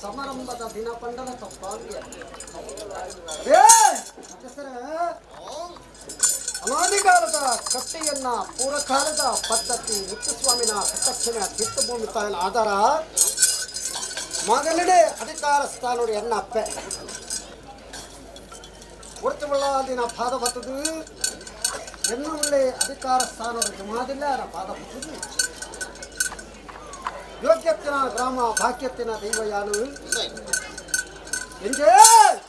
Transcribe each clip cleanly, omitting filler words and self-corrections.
ಸಮಾರಂಭದ ದಿನ ಪಂಡನ ತಪ್ಪಾಗಿ ಅನಾದಿಕಾಲದ ಕಟ್ಟೆಯನ್ನ ಪೂರ್ವಕಾಲದ ಪದ್ಧತಿ ಮುತ್ತುಸ್ವಾಮಿನ ಕಟ್ಟಕ್ಷಣ ತೀರ್ಥಭೂಮಿ ತಾಯಿನ ಆಧಾರ ಮಗನಿಡೆ ಅಧಿಕಾರ ಸ್ಥಾನೋಡು ಎನ್ನ ಅಪ್ಪೆ ಉಳಿತುಳ್ಳದಿನ ಪಾದ ಬತ್ತದು ಎನ್ನುಳ್ಳೆ ಅಧಿಕಾರ ಸ್ಥಾನೋಡು ಜಮಾದಿಲ್ಲ ಪಾದ ಬತ್ತದು ಯೋಗ್ಯತ್ತಿನ ಗ್ರಾಮ ಭಾಗ್ಯತ್ತಿನ ದೈವಯಾನು ಎಂಜೇ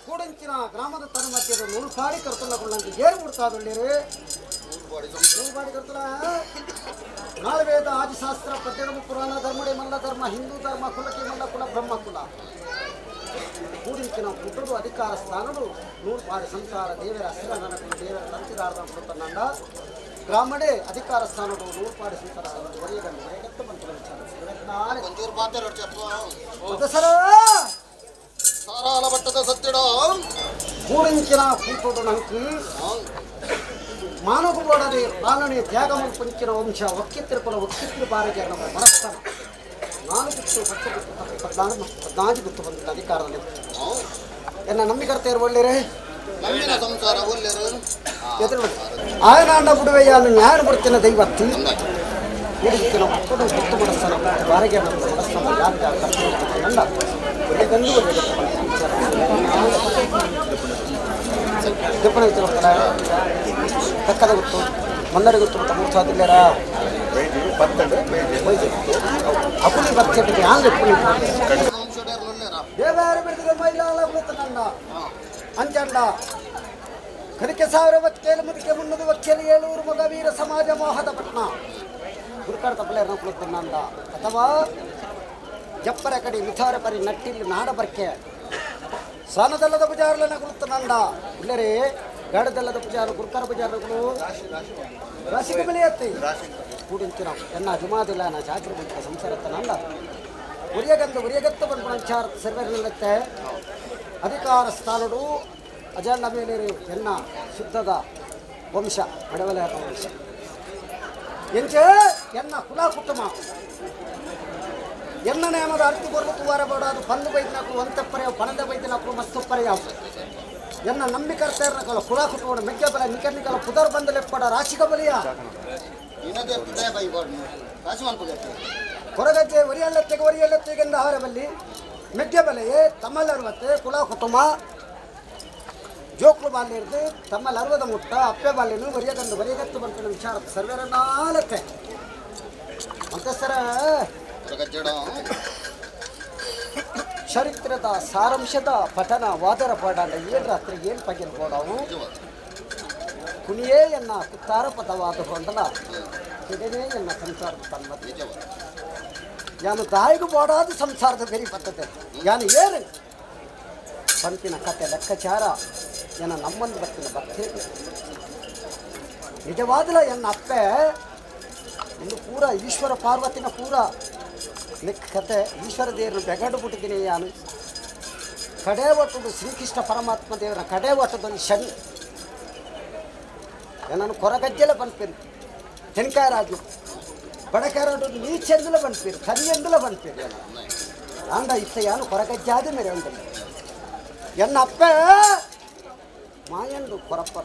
ಕೂಡಂಚಿನ ಗ್ರಾಮದ ತನ್ನ ಮಧ್ಯದ ನೂಲ್ಪಾಡಿ ಕರ್ತಲಗೊಂಡಂತೆ ಏರು ಬಿಡ್ತಾದೊಳ್ಳಿರಿ ನೂಲ್ಪಾಡಿ ಕರ್ತಲ ನಾಲ್ವೇದ ಆದಿಶಾಸ್ತ್ರ ಪದ್ಯಗಳು ಪುರಾಣ ಧರ್ಮಡೆ ಮಲ್ಲ ಧರ್ಮ ಹಿಂದೂ ಧರ್ಮ ಕುಲಕ್ಕೆ ಮಲ್ಲ ಕುಲ ಬ್ರಹ್ಮ ಕುಲ ಕೂಡಿಂಚಿನ ಹುಟ್ಟುದು ಅಧಿಕಾರ ಸ್ಥಾನದು ನೂಲ್ಪಾಡಿ ಸಂಸಾರ ದೇವರ ಹಸಿರ ನನಕು ದೇವರ ತಂತಿದಾರದ ಕೊಡುತ್ತನಂದ ಗ್ರಾಮಡೆ ಅಧಿಕಾರ ಸ್ಥಾನಗಳು ನೂಲ್ಪಾಡಿ ಸಂಸಾರ ಒರೆಯಗನ್ನು ಒರೆಗತ್ತು ಬಂತು ಬಟ್ಟದ ಸತ್ತಿಡ ಕೂಡಿಂಚಿನ ಕೂಟೋಡು ನಂಕಿ ಮಾನವಗಳೊಡನೆ ಪ್ರಾಣನೆ ತ್ಯಾಗ ಪಂಚಿನ ವಂಶ ಒಕ್ಕಿತ್ತಿರುಕೊಳ್ಳ ಒಕ್ಕಿತ್ತಿರು ಬಾರಿಗೆ ನಮ್ಮ ಮನಸ್ಸನ ನಾನು ಬಿಟ್ಟು ಬಟ್ಟೆ ಬಿಟ್ಟು 14 ಬಿಟ್ಟು ಬಂದಿಲ್ಲ ಅಧಿಕಾರದಲ್ಲಿ ಎನ್ನ ನಂಬಿಕರ್ತೆ ಒಳ್ಳೆರೆ ನಮ್ಮಿನ ಸಂಸಾರ ಒಳ್ಳೆರು ಆಯನಾಂಡ ಬಿಡುವೆಯನ್ನು ನ್ಯಾಯ ಬಿಡ್ತಿನ ದೈವತ್ತಿ ಕೂಡಿಂಚಿನ ಮಕ್ಕಳು ಬಿಟ್ಟು ಮನಸ್ಸನ ಬಾರಿಗೆ ನಮ್ಮ ಮನಸ್ಸನ್ನು ಯಾಕೆ ಕಂಡ ಒಳ್ಳೆದಂದು ದಿಪ್ಪಣ ತಕ್ಕದ ಗೊತ್ತು ಮನ್ನರಿಗೆ ಗೊತ್ತು ಅಂತ ಮೂರ್ಸಾದಿಲ್ಲಾರ ಅಪ್ಪುಲಿ ಬರ್ತಿದ್ದೆ ಹಂಗೆ ದೇವಾರ ಬಿಡಿದ್ರೆ ಮೈಲಾಲ ಬಿಡುತ್ತಂಡ ಅಂಚಂಡ ಕರಿಕೆ 1000 ವಕ್ಕೇಲು ಮುದಿಕೆ ಮುನ್ನದು ವಕ್ಕೇಲು 700 ಮಗ ವೀರ ಸಮಾಜ ಮೋಹದ ಪಟ್ನ ಹುಡುಕಾಡ ತಪ್ಪಲೇರ ಕುಳಿತಂಡ ಅಥವಾ ಜಪ್ಪರ ಕಡೆ ಮಿಥಾರ ಪರಿ ನಟ್ಟಿಲ್ಲಿ ನಾಡ ಬರ್ಕೆ ಸಾನದಲ್ಲದ ಬಜಾರ್ಲನ ಕುಳಿತನಂಡ ಇಲ್ಲರೇ ಗಾಡದಲ್ಲದ ಬಜಾರು ಗುರ್ಕರ ಬಜಾರ್ಗಳು ರಾಶಿಗೆ ಬೆಳೆಯತ್ತೆ ಕೂಡಿಂಚಿನ ಎನ್ನ ಜುಮಾದಿಲ್ಲ ನಾ ಜಾತ್ರೆ ಬಂತ ಸಂಸಾರತ್ತನಂಡ ಉರಿಯಗತ್ತು ಬಂದು ಅಂಚಾರ ಸರ್ವೇರ್ ನಿಲ್ಲತ್ತೆ ಅಧಿಕಾರ ಸ್ಥಾನಡು ಅಜಂಡ ಮೇಲೆ ಎನ್ನ ಶುದ್ಧದ ವಂಶ ಮಡವಲ ವಂಶ ಎಂಚೆ ಎನ್ನ ಕುಲ ಕುಟುಂಬ ಎನ್ನ ನೇಮದ ಅರ್ತಿ ಬರಲು ವಾರಬೇಡ ಅದು ಪಂದು ಬೈದಿನಕ್ಕೂ ಒಂತಪ್ಪರೆಯವು ಪಣದ ಬೈದಿನಕ್ಕೂ ಮಸ್ತಪ್ಪರೆಯವು ಎನ್ನ ನಂಬಿಕರ್ತೆಯರ್ನಕಲ್ಲ ಕುಲ ಕುಟುಂಬ ಮೆಗ್ಗೆ ಬಲ ನಿಕರ್ನಿಕಲ ಪುದರ್ ಬಂದಲೆಪ್ಪಡ ರಾಶಿಗ ಬಲಿಯ ಕೊರಗಜ್ಜೆ ಒರಿಯಲ್ಲೆತ್ತೆಗೆಂದ ಆಹಾರಬಲ್ಲಿ ಮೆಗ್ಗೆ ಬಲೆಯೇ ತಮ್ಮಲ್ಲಿ 60 ಕುಲ ಕುಟುಂಬ ಜೋಕ್ಲು ಬಾಲ್ಯ ಇರ್ದು ತಮ್ಮಲ್ಲಿ 60 ಮುಟ್ಟ ಅಪ್ಪೆ ಬಾಲ್ಯನು ಬರಿಯಗತ್ತು ಬಂತು ವಿಚಾರ ಸರ್ವೇರ 4 ಮಂತಸರ ಚರಿತ್ರದ ಸಾರಾಂಶದ ಪಠನ ವಾದರ ಪಾಡ ಏನು ರಾತ್ರಿ ಏನು ಪಗಿಲ್ ಬೋಡವು ಕುಣಿಯೇ ಎನ್ನ ಕುತ್ತಾರ ಪದವಾದ ಹೊಂಡಲ ಕೆಡವೇ ಎನ್ನ ಸಂಸಾರದ ತನ್ಮತಿ ಯಾನು ದಾಯಿಗೂ ಬೋಡಾದ ಸಂಸಾರದ ಬೆರಿ ಪದ್ಧತಿ ಯಾನು ಏನು ಪಂತಿನ ಕತೆ ಲೆಕ್ಕಾಚಾರ ಎನ್ನ ನಮ್ಮಂದು ಬರ್ತಿನ ಭಕ್ತಿ ನಿಜವಾದಲ ಎನ್ನ ಅಪ್ಪೆ ಇನ್ನು ಪೂರ ಈಶ್ವರ ಪಾರ್ವತಿನ ಪೂರ ಲೆಕ್ಕ ಕತೆ ಈಶ್ವರ ದೇವರು ಬೆಗಡು ಬಿಟ್ಟಿದ್ದೀನಿ ನಾನು ಕಡೆ ಒಟ್ಟದು ಶ್ರೀಕೃಷ್ಣ ಪರಮಾತ್ಮ ದೇವರ ಕಡೆ ಒಟ್ಟದಲ್ಲಿ ಶನಿ ನಾನು ಕೊರಗಜ್ಜೆಲ್ಲ ಬಂದ್ಪೇರು ತೆನ್ಕಾಯ ರಾಜು ಬಡಕಾರೋಡು ನೀಚೆಂದುಲ ಬಂದ್ಪೇರು ಕರಿಯೆಂದುಲ ಬಂದ್ಪೇರು ಅಂದ ಇತ್ತ ಯಾನು ಕೊರಗಜ್ಜಾದ ಮೇರೆ ಒಂದಲ್ಲಿ ಎನ್ನ ಅಪ್ಪ ಮಾಯಂಡು ಕೊರಪ್ಪ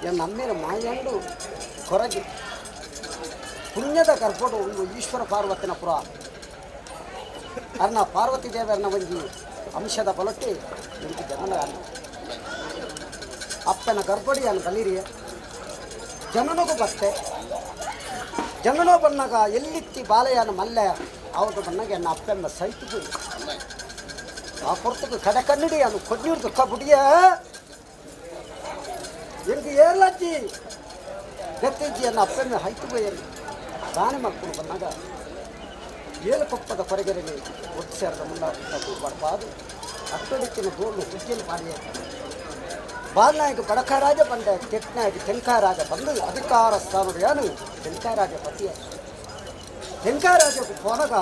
ಎನ್ನ ಅಮ್ಮೇರ ಮಾಯಂಡು ಕೊರಗಿ ಪುಣ್ಯದ ಗರ್ಭಡು ಒಂದು ಈಶ್ವರ ಪಾರ್ವತಿನ ಪುರ ಅರ್ನ ಪಾರ್ವತಿ ದೇವರನ್ನ ಒಂಜಿ ಅಂಶದ ಬಲಕ್ಕೆ ಇಂದು ಜನನ ಅಪ್ಪನ ಗರ್ಭಡಿ ಅನ್ನು ಬಲಿರಿಯ ಜನನಿಗೂ ಬತ್ತೆ ಜನನೋ ಬಣ್ಣಗ ಎಲ್ಲಿತ್ತಿ ಬಾಲೆಯನ ಮಲ್ಲೆ ಅವತ್ತು ಬಣ್ಣಗೆ ನನ್ನ ಅಪ್ಪೆಂಬ ಸೈತು ಆ ಕೊರ್ತಕ್ಕೆ ಕಡೆ ಕನ್ನಡಿ ಅನ್ನು ಕೊಡ್ನೀರು ದುಃಖ ಬುಡಿಯ ಎಂಗೆ ಏರ್ಲಜ್ಜಿ ಗತ್ತಿಜ್ಜಿ ಅನ್ನ ಅಪ್ಪೆಂಬ ಹೈತು ಬೈಯಲ್ಲಿ ತಾನೇ ಮಕ್ಕಳು ಬಂದಾಗ ಏಳು ಕೊಪ್ಪದ ಕೊರಗೆರೆಗೆ ಒಟ್ಟು ಸೇರಿದ ಮುನ್ನ ಬಡಪಾದು ಅಟ್ಟೊಡಿಕ್ಕಿನ ದೋಳು ಹುಜ್ಜಲು ಮಾಡಿ ಬಾಲ್ನಾಯಕ ಬಡಕರಾಜ ಬಂದ ಕೆಟ್ಟನಾಯಕ ತೆಂಕಾರಾಜ ಬಂದು ಅಧಿಕಾರ ಸ್ಥಾನದ ಯಾನು ತೆಂಕಾರಾಜ ಪತಿಯ ತೆಂಕಾರಾಜಕ್ಕೆ ಕೊನಗ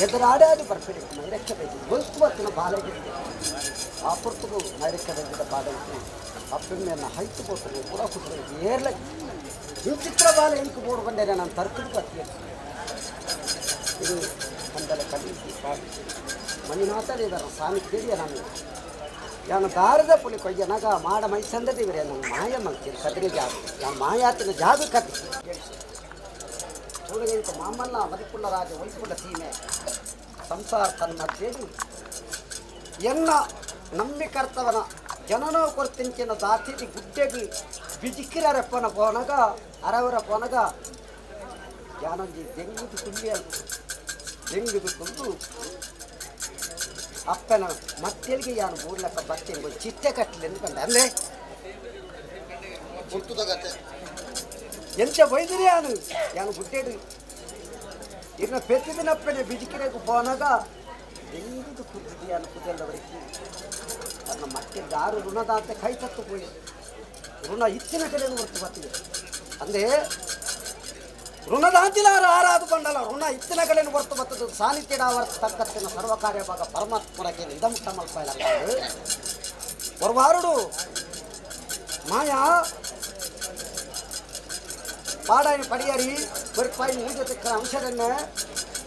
ಎದುರಾಡಾಡಿ ಬರ್ಬೇಡಿ ನೈರಕ್ಯ ಬೇಕು ಗೊಲ್ತುವತ್ತಿನ ಬಾಲೆಗೆ ಆ ಪುರ್ತಗೂ ನೈರಕ್ಯ ಬಂದಿದ್ದ ಬಾಲೆಗೆ ಅಪ್ಪೆಮ್ಮೆಯನ್ನು ಹೈತು ಕೊಟ್ಟರು ಕೂಡ ಕೊಟ್ಟರು ಏರ್ಲ ಈ ಚಿತ್ರ ಬಾಲೆ ಇಂಕು ಬೋರ್ಡು ಬಂದರೆ ನಾನು ತರ್ಕದ ಕತ್ತಿ ಇದು ಕಂದಲೆ ಕಲಿಸಿ ಮಂಜುನಾಥದೇವರ ಸಾನ್ನಿಧ್ಯ ನಾನು ನಾನು ದಾರದ ಪುಲಿ ಕೊಯ್ಯನಾಗ ಮಾಡ ಮೈ ಸಂದದಿವರೇ ನನ್ನ ಮಾಯ ಮಲ್ತೀನಿ ಕದಿರಿ ಜಾಗ ನಾನು ಮಾಯಾತಿನ ಜಾಗ ಕತ್ತಿ చూడగంట మామల్ల మదిపుల్ల రాజు వైపుల సీమే ಸಂಸಾರ ತನ್ನ ಮಧ್ಯೆದು ಎನ್ನ ನಂಬಿಕರ್ತವನ ಜನನೋ ಕೊರ್ತಿಂಚಿನ ದಾತಿದಿ ಗುಡ್ಡೆಗಿ ಬಿಜಿಕ್ಕಿರಪ್ಪನ ಪೋನಗ ಅರವರ ಪೋನಗ ಯಾನೊಂಜಿ ದೆಂಗುದು ಕುಲ್ಲಿ ದೆಂಗುದು ಕುಂದು ಅಪ್ಪನ ಮತ್ತೆಲ್ಗೆ ಯಾನು ಮೂರ್ಲಕ್ಕ ಬತ್ತೆಂಗು ಚಿಟ್ಟೆ ಕಟ್ಟಲಿ ಎಂದುಕೊಂಡೆ ಅಂದರೆ ಎಂತ ಬೈದಿರಿ ಯಾನು ಯಾನು ಗುಡ್ಡೆಡು ಇನ್ನ ಪೆತ್ತಿದಿನಪ್ಪನೆ ಬಿಜಿಕಿರೆಗೂ ಪೋನಾಗ ಎಂಗುದು ಕುದ್ದಿದೆ ಯಾನು ಕುದೆಲ್ಲವರಿಗೆ ತನ್ನ ಮತ್ತೆ ದಾರು ಋಣದಾಂತೆ ಕೈ ತತ್ತು ಹೋಯಿ ಋಣ ಇಚ್ಚಿನ ಕಡೆಯನ್ನು ಹೊರತು ಬರ್ತಿದೆ ಅಂದೇ ಋಣದಾಂತಿಲಾರ ಆರಾದು ಬಂಡಲ ಋಣ ಇಚ್ಚಿನ ಕಡೆಯನ್ನು ಹೊರತು ಬರ್ತದ್ದು ಸಾನ್ನಿಧ್ಯಡ ತಕ್ಕತ್ತಿನ ಸರ್ವಕಾರ್ಯ ಭಾಗ ಪರಮಾತ್ಮರಕ್ಕೆ ಇದಮುಟ್ಟ ಮಲ್ಪಾಯಿಲ್ಲ ಹೊರಬಾರುಡು ಮಾಯಾ ಪಾಡಾಯಿನ ಪಡಿಯಾರಿ ಬರುಪಾಯಿನ ಊಜತಕ್ಕ ಅಂಶದನ್ನ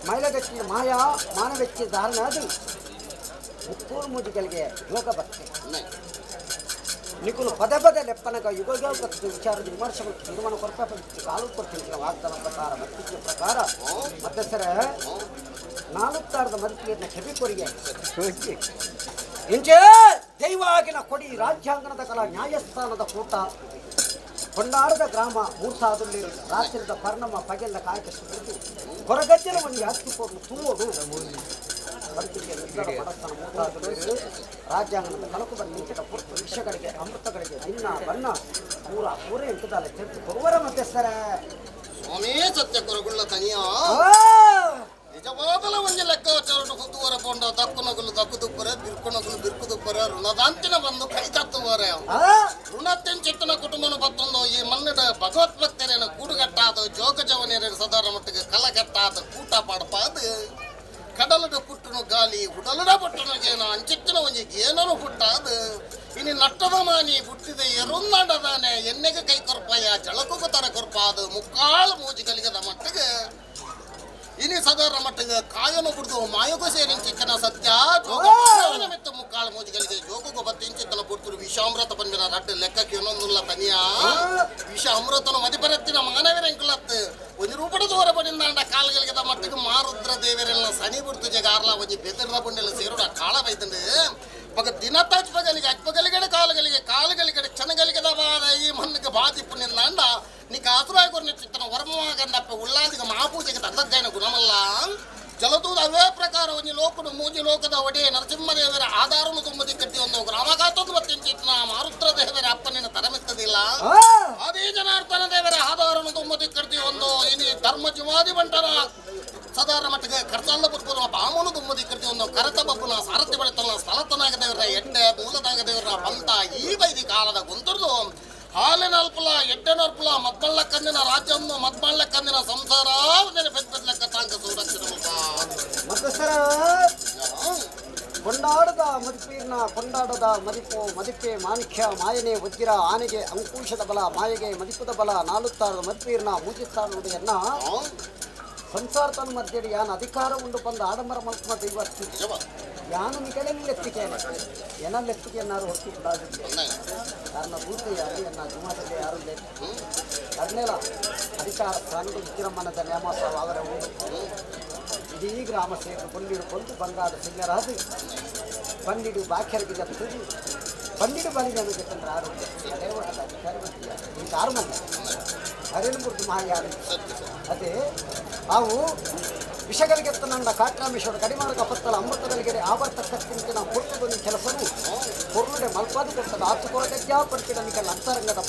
ಮೈಲಗಚ್ಚಿ ಮಾಯಾ ಮಾನವೆಚ್ಚಿ ಧಾರಣ ಅದು ಮುಕ್ಕೂರು ಮೂಜಿಗಳಿಗೆ ಯೋಗ ಭಕ್ತಿ ನಿಕುಲು ಪದೇ ಪದೇ ಲೆಪ್ಪನಗ ಯುಗ ಭಕ್ತಿ ವಿಚಾರದ ವಿಮರ್ಶೆ ತೀರ್ಮಾನ ಕೊರಪಕ್ಕೆ ಕಾಲು ಕೊಡ್ತೀನಿ ವಾಗ್ದಾನ ಪ್ರಕಾರ ಮತ್ತಿನ ಪ್ರಕಾರ ಮತ್ತೆ ಸರ ನಾಲ್ಕಾರದ ಮಂತ್ರಿಯನ್ನ ಕೆಬಿಕೊರಿಗೆ ಇಂಚೆ ದೈವಾಗಿನ ಕೊಡಿ ರಾಜ್ಯಾಂಗಣದ ಕಲಾ ನ್ಯಾಯಸ್ಥಾನದ ಕೂಟ ಕೊಂಡಾಡದ ಗ್ರಾಮ ಮೂರ್ಸಾದಲ್ಲಿ ರಾತ್ರಿದ ಪರ್ಣಮ ಪಗೆಲ್ಲ ಕಾಯ್ಕಿಟ್ಟು ಕೊರಗಜ್ಜನ ಒಂದು ಹತ್ತಿಕೊಂಡು ತುಂಬುವುದು ಬಡತನ ಮೂರ್ಸಾದಲ್ಲಿ ರಾಜ್ಯಾಂಗಣದ ಕಲಕು ಬಂದು ನಿಂಚಿಟ ಪುರ್ತು ವಿಷಯಗಳಿಗೆ ಅಮೃತಗಳಿಗೆ ಭಿನ್ನ ಬಣ್ಣ ಪೂರ ಎಂಟುದಾಲೆ ತೆರೆದು ಕೊರುವರ ಮಧ್ಯಸ್ಥರ ಸ್ವಾಮಿ ಸತ್ಯ ಕೊರಗುಳ್ಳ ತನಿಯ ನಿಜವಾದಲ ಒಂದು ಲೆಕ್ಕಾಚಾರನು ಕುತ್ತುವರ ಪೊಂಡ ದಕ್ಕುನಗುಲು ದಕ್ಕುದುಪ್ಪರೆ ಬಿರ್ಕೊನಗುಲು ಬಿರ್ಕುದುಪ್ಪರೆ ಋಣದಾಂತಿನ ಬಂದು ಕೈ ತತ್ತುವರೆ ಋಣತ್ತೆಂಚಿತ್ತನ ಕುಟುಂಬನ ಬತ್ತೊಂದು ಈ ಮನ್ನಡ ಭಗವತ್ಭಕ್ತರೇನ ಕೂಡುಗಟ್ಟಾದ ಜೋಗಜವನೇರ ಸದಾರ ಮಟ್ಟಿಗೆ ಕಲಗಟ್ಟಾದ ಕೂಟ ಪಾಡಪಾದ ಕಡಲದ ಪುಟ್ಟನು ಗಾಲಿ ಹುಡಲದ ಪುಟ್ಟನು ಜೇನ ಅಂಚಿತ್ತಿನ ಒಂಜಿ ಏನನು ಪುಟ್ಟಾದ ಇನಿ ನಟ್ಟದ ಮಾನಿ ಬುಟ್ಟಿದೆ ಎರುನ್ನಡದಾನೆ ಎಣ್ಣೆಗೆ ಕೈ ಕೊರ್ಪಾಯ ಜಳಕುಗ ತರ ಕೊರ್ಪಾದ ಮುಕ್ಕಾಳು ಮೂಜಿ ಕಲಿಗದ ಮಟ್ಟಿಗೆ ಇನಿ ಸದರ ಮಟ್ಟಿಗೆ ಕಾಯನು ಕುಡಿದು ಮಾಯಗೂ ಸೇರಿಂಚಿತ್ತನ ಸತ್ಯ ಮಿತ್ತ ಮುಕ್ಕಾಳು ಮೂಜಿಗಳಿಗೆ ಜೋಗು ಬತ್ತಿಂಚಿತ್ತನ ಕೊಡ್ತರು ವಿಷಾಮೃತ ಬಂದಿರ ರಡ್ಡು ಲೆಕ್ಕಕ್ಕೆ ಇನ್ನೊಂದುಲ್ಲ ತನಿಯ ವಿಷ ಅಮೃತನ ಮದಿಪರತ್ತಿನ ಮಾನವರ ಎಂಕುಲತ್ತು ಒಂದು ರೂಪದ ದೂರ ಬಡಿಂದ ಕಾಲಗಳಿಗೆ ಮಟ್ಟಿಗೆ ಮಾರುದ್ರ ದೇವರೆಲ್ಲ ಸನಿ ಬಿಡ್ತು ಜಗಾರ್ಲ ಒಂಜಿ ಬೆದರ್ದ ಬಂಡೆಲ್ಲ ಸೇರೋಡ ಕಾಳ ಬೈತಂಡು ಪಕ್ಕ ದಿನ ತಜ್ಪಗಲಿಗೆ ಅಜ್ಪಗಲಿಗಡೆ ಕಾಲುಗಳಿಗೆ ಚನಗಲಿಗೆ ಬಾದ ಈ ಮಣ್ಣಿಗೆ ಬಾದಿಪ್ಪು ನಿಂದ ನೀ ಕಾಸುರಾಯ ಕೊರ್ನಿ ಚಿತ್ತನ ವರ್ಮವಾಗಂದಪ್ಪ ಉಳ್ಳಾದಿಗೆ ಮಹಾಪೂಜೆಗೆ ತಂದಜ್ಜಾಯನ ಗುಣಮಲ್ಲ ಜಲದೂದ ಅವೇ ಪ್ರಕಾರ ಒಂಜಿ ಲೋಕನು ಮೂಜಿ ಲೋಕದ ಒಡೆ ನರಸಿಂಹದೇವರ ಆಧಾರನು ತುಂಬದಿ ಕಟ್ಟಿ ಒಂದು ಗ್ರಾಮಗಾತೊಂದು ಬತ್ತಿಂಚಿತ್ತನ ಮಾರುದ್ರ ದೇವರ ಅಪ್ಪನಿನ ತರಮೆತ್ತದಿಲ್ಲ ಅದೇ ಜನಾರ್ದನ ದೇವರ ಆಧಾರನು ತುಂಬದಿ ಕಟ್ಟಿ ಒಂದು ಇನಿ ಧರ್ಮ ಜೀವಾದಿ ಬಂಟರ ಸದಾರ ಮಟ್ಟಿಗೆ ಕರ್ಸಲ್ಲ ಬುರ್ಪುರ ಬಾಮನು ತುಂಬದಿ ಕಟ್ಟಿ ಒಂದು ಕರತ ಬಬ್ಬುನ ಸಾರಥ್ಯ ಬೆಳೆತನ ಸ್ಥಳತನಾಗ ದೇವರ ಎಡ್ಡೆ ಮೂಲದಾಗ ದೇವರ ಬಂತ ಈ ಬೈದಿ ಕಾಲದ ಗೊಂತರ್ದು ಹಾಲಿನ ಅಲ್ಪಲ ಎಡ್ಡೆನ ಅಲ್ಪಲ ಮದ್ಮಳ್ಳ ಕಂದಿನ ರಾಜ್ಯವನ್ನು ಮದ್ಮಳ್ಳ ಕಂದಿನ ಸಂಸಾರ ಬೆದ್ಲೆಕ್ಕ ತಾಂಗ ಸುರಕ್ಷಿತ ಮತ್ತೆ ಸರ ಕೊಂಡಾಡದ ಮದಿಪೀರ್ನ ಕೊಂಡಾಡದ ಮದಿಪು ಮದಿಪೆ ಮಾಣಿಕ್ಯ ಮಾಯನೆ ವಜ್ರ ಆನೆಗೆ ಅಂಕುಶದ ಬಲ ಮಾಯೆಗೆ ಮದಿಪುದ ಬಲ ನಾಲುತ್ತಾರದ ಮದಿಪೀರ್ನ ಮೂಜಿತ್ತಾಡುವುದನ್ನ ಸಂಸಾರ ತನ್ನ ಮಧ್ಯೆ ಯಾನ ಅಧಿಕಾರ ಉಂಡು ಬಂದ ಆಡಂಬರ ಮಲ್ಪಮ ದೈವ ಯಾನು ನಿಗಳೆಲ್ಲ ಲೆತ್ತಿಕೆ ಏನ ಲೆತ್ತಿಕೆಯನ್ನಾರು ಹೊತ್ತಿದ್ದಾಗಿಲ್ಲ ಕಾರಣ ಭೂತೆಯಾಗಿ ನನ್ನ ಜುಮಾದಲ್ಲಿ ಯಾರು ಅದನ್ನೆಲ್ಲ ಅಧಿಕಾರ ಪ್ರಾಣಿಗಳು ವಿಜೃಂಭಣದ ನ್ಯಾಮೋತ್ಸವ ಅವರ ಇಡೀ ಗ್ರಾಮ ಸೇರಿ ಕೊಂಡಿಡು ಬಂಗಾದ ಸಿಂಗರಾದು ಬಂದಿಡು ಬಾಕ್ಯರಿಗೆ ಜಪ್ಪಿದು ಬಂದಿಡು ಬಲಿ ನನಗೆ ತಂದ್ರೆ ಆರೋಗ್ಯ ಅದೇ ಒಟ್ಟದ ಅಧಿಕಾರಿ ಈಗ ಆರು ಮಂದಿ ಅದೇನು ಗುರುತು ಮಾಯಾಡು ಅದೇ ಅವು ವಿಷಗಳಿಗೆ ನಂಡ ಕಾಟ್ರಾಮೇಶ್ವರ ಕಡಿಮಾರ್ಗ ಪತ್ತಲ ಅಮೃತಗಳಿಗೆ ಆವರ್ತಕ್ಕಂತೆ ನಾವು ಕೊಟ್ಟು ಬಂದ ಕೆಲಸವು ಕೊರುಡೆ ಮಲ್ಪಾದಿ ಕೊಟ್ಟದ ಆತು ಕೊರಗಜ್ಜ ಪಡ್ತಿಡನಿಕಲ್ಲ ಅಂತರಂಗದ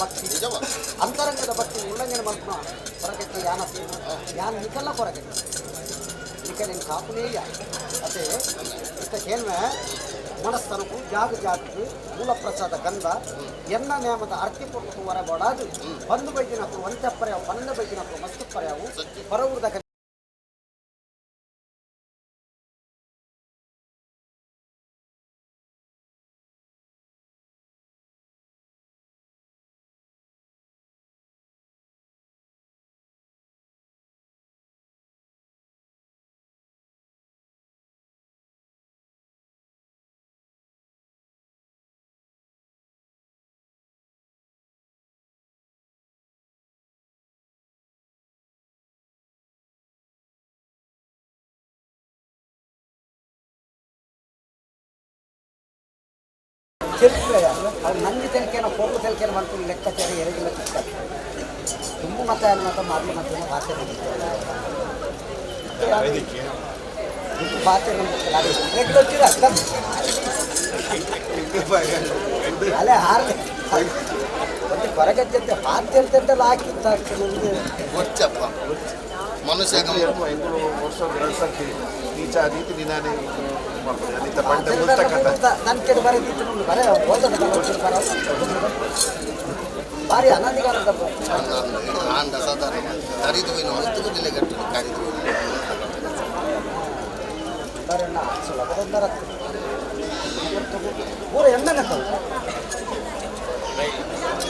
ಭಕ್ತಿ ಉಲ್ಲಂಘನೆ ಮಲ್ಪ ಕೊರಗಜ್ಜೆ ಯಾನ ನಿಕಲ್ಲ ಕೊರಗಜ್ಜೆ ನಿಕಲಿನ ಕಾಪುನೇಯ ಅದೇ ಇತ್ತ ಕೇಳ್ವೆ ಮನಸ್ಥನಕ್ಕೂ ಜಾಗಕ್ಕೂ ಮೂಲಪ್ರಸಾದ ಗಂಧ ಎನ್ನ ನೇಮದ ಅರ್ತಿ ಕೊಟ್ಟು ಹೊರಬೋಡಾದು ಬಂದು ಬೈದಿನಕ್ಕೂ ಒಂಚಪ್ಪರ್ಯಾವು 12 ಬೈದಿನಕ್ಕೂ ಮಸ್ತು ಪರ್ಯಾವು ಹೊರಊರ್ದ ತೆಲಿಕೆ ಅವ್ರು ನಂದಿ ತೆಲಿಕೆನ ಪೊರ್ಲು ತೆಲಿಕೆನ ಮಾಡ್ಕೊಂಡು ಲೆಕ್ಕಾಚಾರ ಎರಗಿಲ್ಲ ತುಂಬ ಮತ್ತೆ ಮಾತ್ರ ಮಾಡಲಿ ಮತ್ತೆ ಭಾಷೆ ಭಾಷೆ ಅಲ್ಲೇ ಹಾರಲಿ ಮತ್ತೆ ಕೊರಗಜ್ಜಂತೆ ಹಾಕ್ತಿರ್ತಂತೆಲ್ಲ ಹಾಕಿತ್ತು ಗೊಚ್ಚಪ್ಪ ಮನುಷ್ಯ ನನ್ನ ಕೆಡ ಬರೀತಿತ್ತು ಬರೇ ಓದೋದು ಭಾರಿ ಅನಧಿಕಾರದಪ್ಪ ಆಂಡ ಸಾಧಾರಣ ಕರಿದು ಮುತ್ತುಕು ಬೆಲೆ ಕಟ್ಟು ಕರಿದು ಸುಲಭದೊಂದರ ಪೂರ ಎಣ್ಣನೆ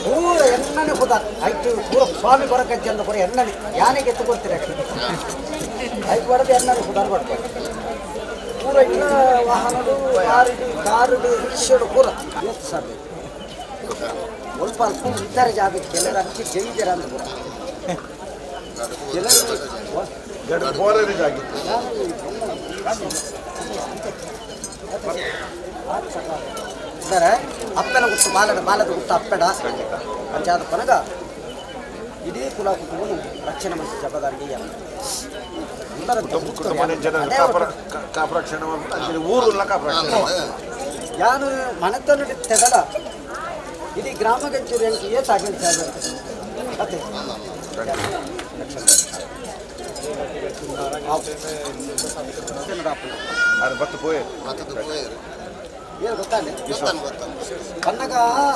ಪೂರ ಎಣ್ಣನೆ ಹೋದ ಆಯ್ತು ಪೂರ ಸ್ವಾಮಿ ಕೊರಗಜ್ಜೆ ಅಂತ ಪೂರ ಎಣ್ಣನೆ ಯಾನೆಗೆ ಎತ್ತು ಕೊಡ್ತೀರಿ ಆಯ್ತು ಬಡದು ಎಣ್ಣನೆ ಹುದಾರ್ ಕೊಡ್ತಾರೆ ಪೂರ ಇನ್ನ ವಾಹನಗಳು ಕಾರುಡು ರಿಕ್ಷಾಡು ಪೂರ ಎಷ್ಟು ಸರ್ ಸ್ವಲ್ಪ ಅಲ್ಪ ಇದ್ದಾರೆ ಜಾಗಕ್ಕೆ ಕೆಲವರು ಅದಕ್ಕೆ ಜೈಜರ ಅಂತ ಪೂರ ಇದ್ದಾರೆ ಅಪ್ಪನ ಗುಟ್ಟು ಬಾಲದ ಗುಟ್ಟು ಅಪ್ಪೆಡ ಅಂಚಾದ ಕೊನಗ ಇಡೀ ಕುಲ ಕುಟುಂಬನು ರಕ್ಷಣೆ ಮಾಡಿದ ಜವಾಬ್ದಾರಿಗೆ ಯಾನು ಮನೆತನ ತೆದಲ ಇಡೀ ಗ್ರಾಮ ಗಂಚೂರಿ ಅಂತ ಏತಾಗಿಲ್ಲ ಅತ್ತೆ ಏನು ಗೊತ್ತಾನೆ ಕನ್ನಗ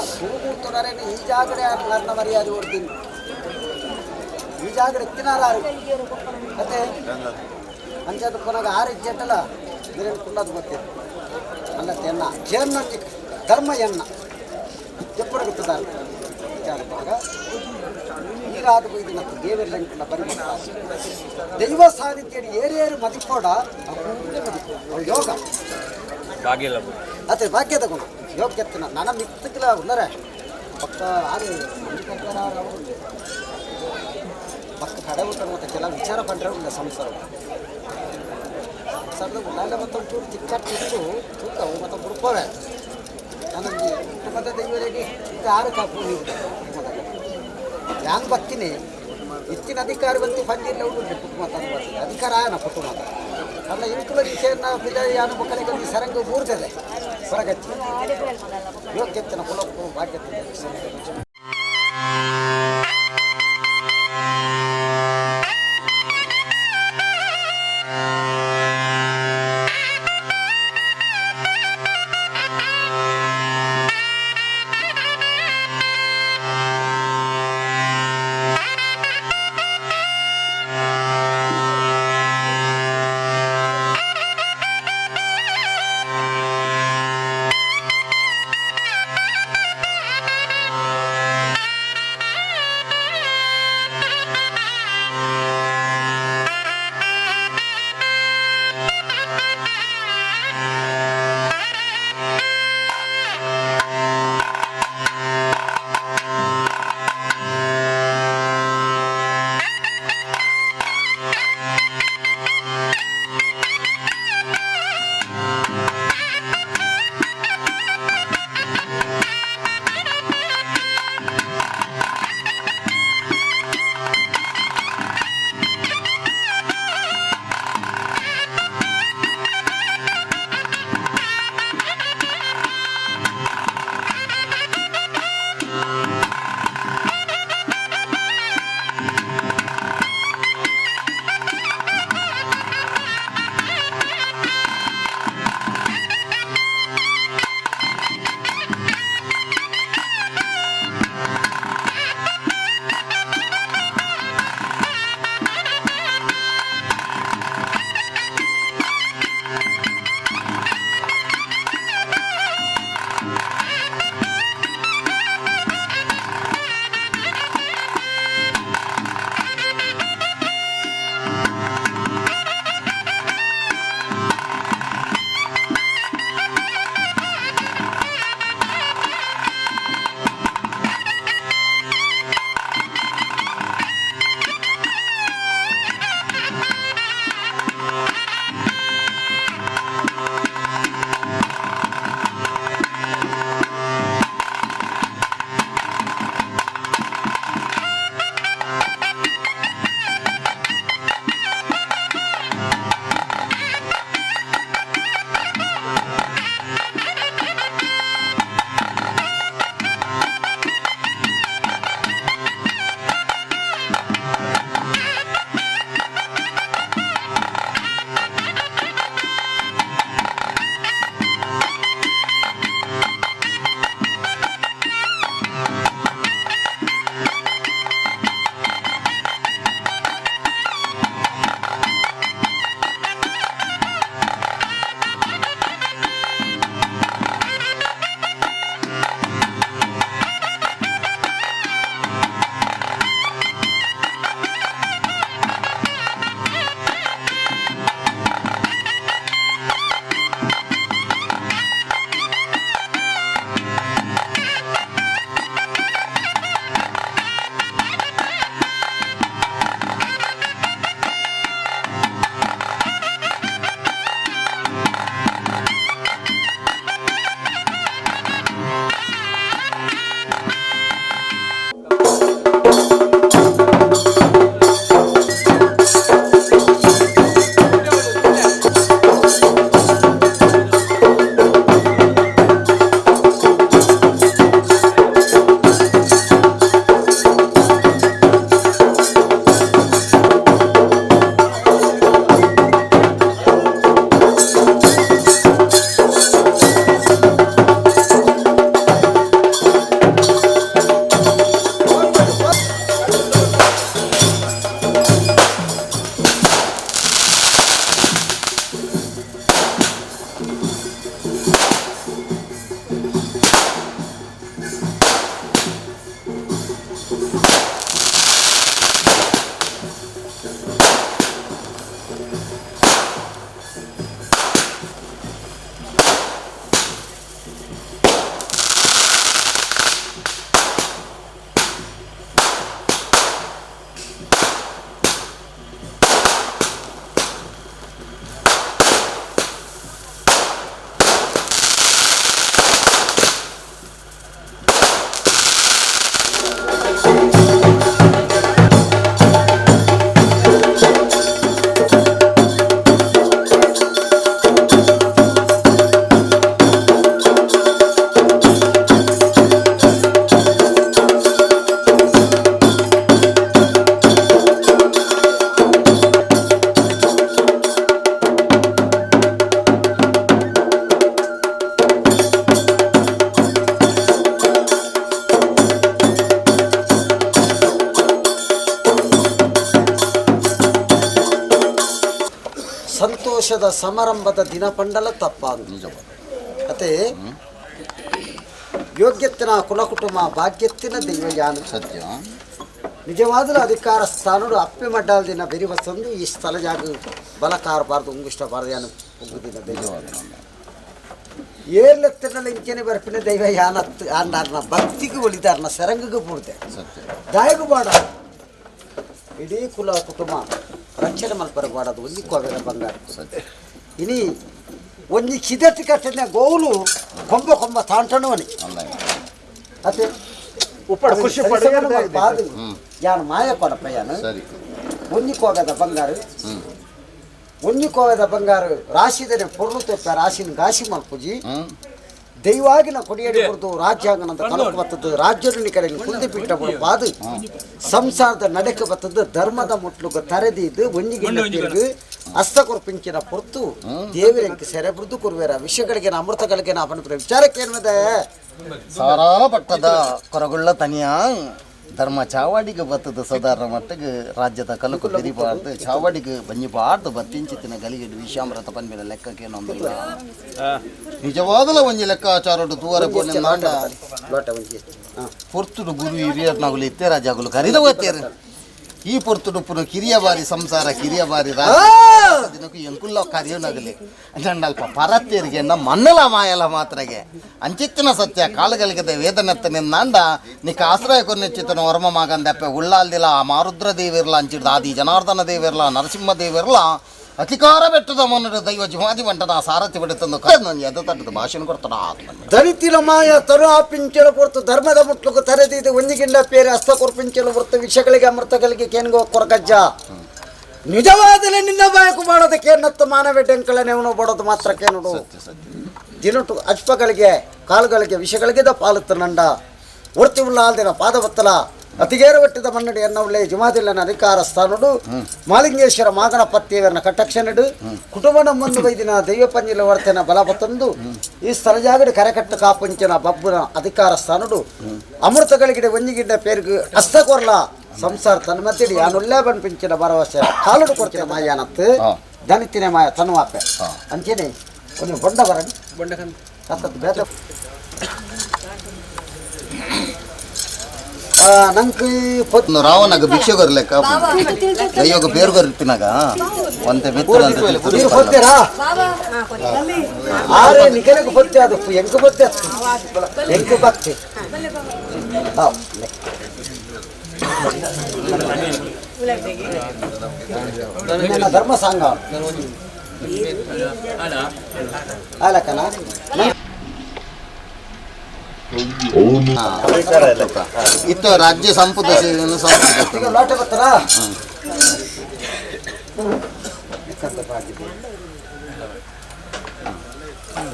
ಸುರುಗೂರ್ತುನಾರೇನು ಈ ಜಾಗಡೆ ನನ್ನ ಮರ್ಯಾದೆ ಹೊಡ್ತೀನಿ ಈ ಜಾಗಡೆ ಎತ್ತಿನಾರು ಮತ್ತೆ ಅಂಚದ ಕೊನಾಗ ಆರು ಇಜ್ಜೆಟ್ಟಲ್ಲ ಬೇರೆ ಕುಲ್ಲದು ಗೊತ್ತಿಲ್ಲ ಅಲ್ಲ ಎನ್ನ ಜೇನ್ನ ಧರ್ಮ ಎನ್ನ ಎಪ್ಪಡ ಗೊತ್ತದಾರ ಕೊನಾಗ ಈಗ ಅದು ಇದನ್ನ ದೇವರ ಬರೀ ದೈವ ಸಾನ್ನಿಧ್ಯಡಿ ಏರೇರು ಮದಿಕೋಡ ಮದಿಕೋ ಯೋಗ ಅದೇ ಭಾಗ್ಯದ ಗುಣ ಯೋಗ್ಯತೆ ನನ್ನ ಮಿತ್ತಕ್ಕಿಲ್ಲ ಉಳ್ಳರೆ ಪಕ್ಕ ಆಗಿ ಪಕ್ಕ ಕಡೆ ಊಟ ಮತ್ತೆ ಕೆಲವು ವಿಚಾರ ಪಂಡ್ರೆ ಉಳ್ಳ ಸಂಸಾರ ಸಂಸಾರದ ಉಳ್ಳಾಲೆ ಮತ್ತೊಂಚೂರು ಚಿಕ್ಕಟ್ಟು ತೂಕವು ಮತ್ತು ಬುಡ್ಕೋವೆ ನನಗೆ ಕುಟುಂಬದ ದೈವರಿಗೆ ಈಗ ಆರು ಕಾಪು ನೀವು ಯಾನ್ ಬಕ್ಕಿನಿ ಇತ್ತಿನ ಅಧಿಕಾರ ಬಂತು ಪಂಜಿಲ್ಲ ಉಳ್ಳು ಕುಟುಂಬ ಅಧಿಕಾರ ಆಯನ ಕುಟುಂಬ ಅಲ್ಲ ಇಂಕುಲ ವಿಷಯನ ಯಾನು ಮಕ್ಕಳಿಗೆ ಸರಂಗ ಮೂರ್ತಿದೆ ಹೊರಗಚ್ಚಿ ಯೋಗ್ಯತೆನ ಕುಲಕ್ಕೂ ಭಾಗ್ಯತೆ ಸಂತೋಷದ ಸಮಾರಂಭದ ದಿನಪಂಡಲ ತಪ್ಪಾದು ನಿಜ ಅತೆ ಯೋಗ್ಯತ್ತಿನ ಕುಲಕುಟುಂಬ ಭಾಗ್ಯತ್ತಿನ ದೈವಯಾನ ಸತ್ಯ ನಿಜವಾದ ಅಧಿಕಾರ ಸ್ಥಾನಡು ಅಪ್ಪೆ ಮಡ್ಡಾಲ ದಿನ ಬೆರಿ ಬಸಂದು ಈ ಸ್ಥಳ ಜಾಗ ಬಲಕಾರಬಾರ್ದು ಉಂಗುಷ್ಟಬಾರ್ದು ಯಾನು ಉಗ್ಗುದಿನ ದೈವವಾದ ಏರ್ಲೆತ್ತಿನಲ್ಲಿ ಇಂಚನೆ ಬರ್ಪಿನ ದೈವ ಯಾನತ್ತು ಅಂದಾರನ ಭಕ್ತಿಗೆ ಒಲಿದಾರನ ಸೆರಂಗಿಗೆ ಪೂರ್ತೆ ಸತ್ಯ ದಾಯಗೂ ಬಾಡ ಇಡೀ ಕುಲ ಕುಟುಂಬ ರಕ್ಷಣೆ ಮಲ್ಪರಬಾಡದು ಒಂಜಿ ಕೋವೆಲ ಬಂಗಾರ ಸತ್ಯ ಇನಿ ಒಂಜಿ ಕಿದಟ್ಟಿ ಕಟ್ಟಿನ ಗೋಲು ಕೊಂಬ ಕೊಂಬ ತಾಂಟಣವನಿ ಅತ್ತೆ ಉಪ್ಪಡ ಖುಷಿ ಬಾದು ಯಾನು ಮಾಯ ಕೊಡಪ್ಪ ಯಾನು ಸರಿ ಒಂಜಿ ಕೋಗದ ಬಂಗಾರ ಒಂಜಿ ಕೋಗದ ಬಂಗಾರ ರಾಶಿದನೆ ಪೊರ್ಲು ತೆಪ್ಪ ರಾಶಿನ ಗಾಸಿ ಮಲ್ಪುಜಿ ದೈವಾಗಿನ ಕೊಡಿಯಡಿ ಕೊಡ್ತು ರಾಜ್ಯಾಂಗನಂತ ಕಲಕ ಬರ್ತದ್ದು ರಾಜ್ಯದ ಕಡೆಗೆ ಕುಂದಿ ಬಿಟ್ಟ ಬಾದು ಸಂಸಾರದ ನಡೆಕೆ ಬರ್ತದ್ದು ಧರ್ಮದ ಮುಟ್ಲುಗ ತರೆದಿದ್ದು ಒಂಜಿಗೆ ಹಸ್ತ ಕೊರ್ಪಿಂಚಿನ ಪೊರ್ತು ದೇವರಂಗೆ ಸೆರೆ ಬುರ್ದು ಕೊರುವೇರ ವಿಷಯಗಳಿಗೆ ಅಮೃತಗಳಿಗೆ ಅಪನ ವಿಚಾರಕ್ಕೆ ಏನಿದೆ ಸಾರಾಳ ಪಟ್ಟದ ಕೊರಗುಳ್ಳ ತನಿಯ ಧರ್ಮ ಚಾವಾಡಿಗೆ ಬತ್ತದ ಸಾಧಾರಣ ಮಟ್ಟಿಗೆ ರಾಜ್ಯದ ಕಲಕು ಬೆರಿಬಾರ್ದು ಚಾವಾಡಿಗೆ ಬಂಜಿಬಾರ್ದು ಬತ್ತಿಂಚಿತ್ತಿನ ಗಲಿಗೆಡು ವಿಷಾಮೃತ ಪನ್ಮೇಲೆ ಲೆಕ್ಕಕ್ಕೇನೊಂದಿಲ್ಲ ನಿಜವಾಗಲ ಒಂಜಿ ಲೆಕ್ಕಾಚಾರಡು ತೂವರೆ ಪೋನೆ ನಾಡ ಪೊರ್ತುಡು ಗುರು ಹಿರಿಯರ್ನಾಗುಲು ಇತ್ತೆ ರಾಜಾಗುಲು ಕರಿದ ಹೋಗ್ತೇರು ಈ ಪೊರ್ತುಡು ಪುನು ಕಿರಿಯ ಬಾರಿ ಸಂಸಾರ ಕಿರಿಯ ಬಾರಿ ದಿನಕ್ಕೂ ಎಂಕುಲ್ಲ ಕಾರ್ಯನಾಗಲಿ ಅಂಡಲ್ಪ ಪರತ್ತೇರಿಗೆ ನಮ್ಮ ಮನ್ನಲ ಮಾಯಲ ಮಾತ್ರಗೆ ಅಂಚಿತ್ತಿನ ಸತ್ಯ ಕಾಲಗಲಿಗದೆ ವೇದನೆತ್ತನೆ ನಾಂಡ ನಿಕ್ಕ ಆಶ್ರಯ ಕೊನ್ನೆಚ್ಚಿತನ ವರ್ಮ ಮಾಗಂದಪ್ಪೆ ಉಳ್ಳಾಲ್ದಿಲ್ಲ ಮಾರುದ್ರ ದೇವಿರ್ಲ ಅಂಚಿಡ್ದ ಆದಿ ಜನಾರ್ದನ ದೇವಿರ್ಲ ನರಸಿಂಹ ದೇವಿರ್ಲ ಅತಿಕಾರಬೆಟ್ಟದ ಮೊನ್ನಡು ದೈವ ಜಿಮಾದಿ ಮಂಟದ ಸಾರಥಿ ಬಿಡುತ್ತಂದು ನಾನು ಎದ್ದು ತಟ್ಟದ ಭಾಷಣ ಕೊಡ್ತಾನ ದಲಿತಿಲ ಮಾಯ ತರು ಆ ಪಿಂಚಲ ಹೊರತು ಧರ್ಮದ ಮುಟ್ಲುಕು ತರೆದಿದ್ದು ಒಂಜಿಗಿಂಡ ಪೇರೆ ಹಸ್ತ ಕೊರ್ಪಿಂಚಲು ಹೊರತು ವಿಷಗಳಿಗೆ ಅಮೃತಗಳಿಗೆ ಕೇನ್ಗೋ ಕೊರಗಜ್ಜ ನಿಜವಾದಲೇ ನಿನ್ನ ಬಾಯಕು ಮಾಡೋದಕ್ಕೆ ನತ್ತು ಮಾನವೇ ಡೆಂಕಳ ನೆವನು ಬಡೋದು ಮಾತ್ರಕ್ಕೆ ನೋಡು ದಿನಟು ಅಜ್ಪಗಳಿಗೆ ಕಾಲುಗಳಿಗೆ ವಿಷಗಳಿಗೆ ಪಾಲುತ್ತ ನಂಡ ಒರ್ತಿ ಉಳ್ಳ ಆಲ್ದಿನ ಪಾದವತ್ತಲ ಅತಿಗೇರ ಒಟ್ಟಿದ ಮನ್ನಡಿ ಎನ್ನವುಳ್ಳೆ ಜುಮಾದಿಲ್ಲನ ಅಧಿಕಾರ ಸ್ಥಾನಡು ಮಾಲಿಂಗೇಶ್ವರ ಮಾಗನ ಪತ್ಯವರನ್ನ ಕಟ್ಟಕ್ಷನಡು ಕುಟುಂಬ ನಮ್ಮೊಂದು ವೈದಿನ ದೈವ ಪಂಜಿಲ ವರ್ತನ ಬಲಪತ್ತೊಂದು ಈ ಸ್ಥಳಜಾಗಡಿ ಕರೆಕಟ್ಟು ಕಾಪಂಚನ ಬಬ್ಬುನ ಅಧಿಕಾರ ಸ್ಥಾನಡು ಅಮೃತಗಳಿಗೆ ಒಂಜಿಗಿಡ್ಡ ಪೇರ್ಗು ಹಸ್ತಕೊರ್ಲ ಸಂಸಾರ ತನ್ನ ಮತ್ತಿಡಿ ಯಾನುಲ್ಲೇ ಬಣ್ಪಿಂಚಿನ ಭರವಸೆ ಕಾಲುಡು ಕೊಡ್ತಿನ ಮಾಯಾನತ್ತು ದನಿತಿನ ಮಾಯ ತನ್ವಾಪೆ ಅಂಚೆನೆ ಒಂದು ಬೊಂಡ ಬರಡಿ ಸತ್ತತ್ತು ಬೇದ ನಂಗೆ పొద్దున రావనాక భిక్ష గొర్రెలెక్క అయ్యో ఒక పేరు గొర్రెప్పినాక వంత మీరు పొద్దురా ఆరే నికలకు పొద్దు అది ఎంక పొద్దు ఎంక భక్తి ಧರ್ಮ ಸಂಘ ಅಲ್ಲಕ್ಕನ ಇತ್ತು ರಾಜ್ಯ ಸಂಪುಟ ಲಾಟ ಬರ್ತಾರ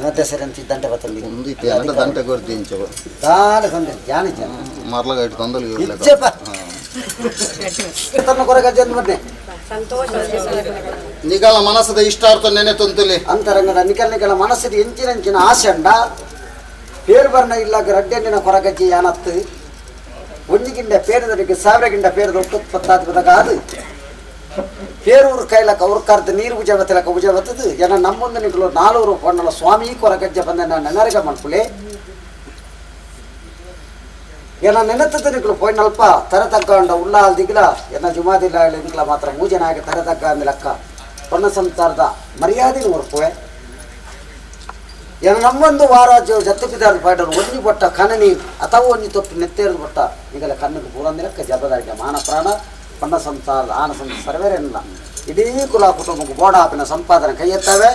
ಮತ್ತೆ ಸರಿ ಅಂತ ದಂಟೆ ಬರ್ತದೆ ముందు ఇతే అంటే దంట కొర్దించవు తాల సందే జాని జాని మరల గైట్ తొందలు ఇచ్చేప ತನ್ನ ಕೊರಗಜ್ಜ ಮತ್ತೆ ಸಂತೋಷ ನಿಗಲ ಮನಸ್ಸದ ಇಷ್ಟಾರ್ಥ ನೆನೆ ತೊಂತಲಿ ಅಂತರಂಗದ ನಿಕಲ ಮನಸ್ಸಿದ ಎಂಚಿನ ಆಸೆ ಅಂಡ పేరు బర్ణ ఇల్లాగ రెడ్డెండిన కొరగజ్జి యానత్తు ಒಂಜಿಗಿಂಡ ಪೇರದರಿಗೆ ಸಾವಿರಗಿಂಡ ಪೇರದ ಉತ್ಪತ್ತಾದ ಕಾದು పేరూరు కైలక ఉరకార్త నీరు భుజవతలక భుజవతదు ఎన నమ్ముందు నికులు 400 కొండల స్వామి కొరగజ్జ ಬಂದನ ನೆನರಿಗ ಮನ್ಪುಲೆ ಎನ ನೆನತದ ನಿకులు పోయినಲ್ಪ ತರತಗ್ಗಂಡ ಉಳ್ಳಾಲ್ ದಿಗಿಲ ಎನ ಜುಮಾದಿಲ್ಲ ನಿకుల ಮಾತ್ರ ಮೂಜನಾಗೆ ತರತಗ್ಗ ಮಿಲಕ್ಕ ಪನ್ನ ಸಂಸಾರದ ಮರ್ಯಾದೆನ ಉರ್ಪುವೆ ಎನ ನಮ್ಮೊಂದು ವಾರಾಜ್ಯ ಜತ್ತುಪಿದಾರ ಪಾಡರು ಒಂಜಿ ಬೊಟ್ಟ ಕನನಿ ಅಥವಾ ಒಂಜಿ ತೊಟ್ಟು ನೆತ್ತೇರು ಬೊಟ್ಟ ಈಗಲ ಕಣ್ಣಿಗೆ ಪೂರಂದಿರಕ್ಕ ಜಬದಾರಿಗೆ ಮಾನ ಪ್ರಾಣ ಪನ್ನ ಸಂಸಾರದ ಆನ ಸರ್ವೇರೇನಿಲ್ಲ ಇಡೀ ಕುಲ ಕುಟುಂಬಕ್ಕೆ ಬೋಡಾಪಿನ ಸಂಪಾದನೆ ಕೈ ಎತ್ತವೆ